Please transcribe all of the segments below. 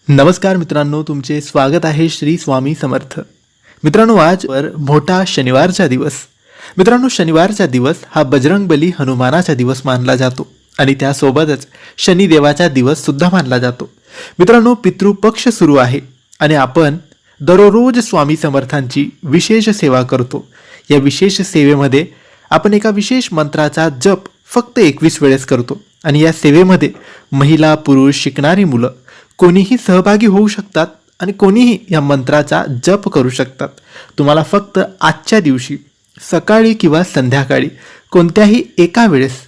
नमस्कार मित्रांनो, तुमचे स्वागत आहे श्री स्वामी समर्थ. मित्रांनो, आजवर मोठा शनिवारचा दिवस. मित्रांनो, शनिवारचा दिवस हा बजरंगबली हनुमानाचा दिवस मानला जातो आणि त्यासोबतच शनिदेवाचा दिवस सुद्धा मानला जातो. मित्रांनो, पितृपक्ष सुरू आहे आणि आपण दररोज स्वामी समर्थांची विशेष सेवा करतो. या विशेष सेवेमध्ये आपण एका विशेष मंत्राचा जप फक्त 21 वेळेस करतो आणि या सेवेमध्ये महिला, पुरुष, शिकणारी मुलं कोणीही सहभागी होऊ शकतात आणि कोणीही या मंत्राचा जप करू शकतात. तुम्हाला फक्त आजच्या दिवशी सकाळी किंवा संध्याकाळी कोणत्याही एका वेळेस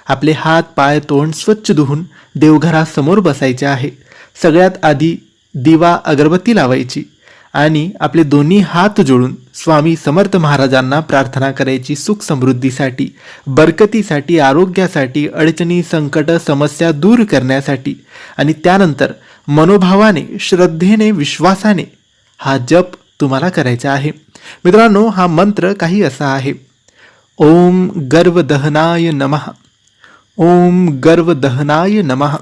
आपले हात, पाय, तोंड स्वच्छ धुवून देवघरासमोर बसायचे आहे. सगळ्यात आधी दिवा अगरबत्ती लावायची आणि आपले दोन्ही हात जोडून स्वामी समर्थ महाराजांना प्रार्थना करायची, सुख समृद्धीसाठी, बरकतीसाठी, आरोग्यासाठी, अडचणी, संकट, समस्या दूर करण्यासाठी. आणि त्यानंतर मनोभावाने, श्रद्धेने, विश्वासाने हा जप तुम्हाला करायचा आहे. मित्रांनो, हा मंत्र काही असा आहे: ओम गर्वदहनाय नमः, ओम गर्वदहनाय नमः.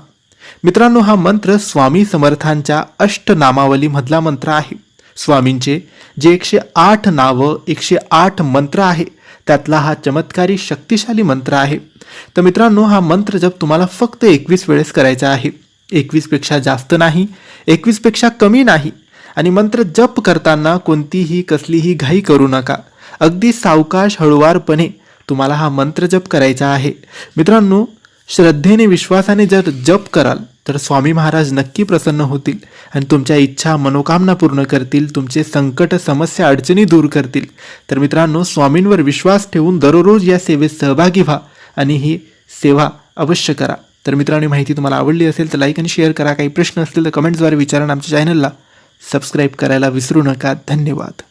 मित्रांनो, हा मंत्र स्वामी समर्थांच्या अष्टनामावलीमधला मंत्र आहे. स्वामींचे जे 108 नावं, 108 मंत्र आहे, त्यातला हा चमत्कारी शक्तिशाली मंत्र आहे. तर मित्रांनो, हा मंत्र जप तुम्हाला फक्त 21 वेळेस करायचा आहे. 21पेक्षा जास्त नाही, 21पेक्षा कमी नाही. आणि मंत्र जप करताना कोणतीही कसलीही घाई करू नका. अगदी सावकाश, हळुवारपणे तुम्हाला हा मंत्र जप करायचा आहे. मित्रांनो, श्रद्धेने, विश्वासाने जर जप कराल तर स्वामी महाराज नक्की प्रसन्न होतील आणि तुमच्या इच्छा, मनोकामना पूर्ण करतील, तुमचे संकट, समस्या, अडचणी दूर करतील. तर मित्रांनो, स्वामींवर विश्वास ठेवून दररोज या सेवेत सहभागी व्हा आणि ही सेवा अवश्य करा. तर मित्रांनो, माहिती तुम्हाला आवडली असेल तर लाईक आणि शेअर करा. काही प्रश्न असतील तर कमेंट्सद्वारे विचारा. आमच्या चॅनलला सबस्क्राईब करायला विसरू नका. धन्यवाद.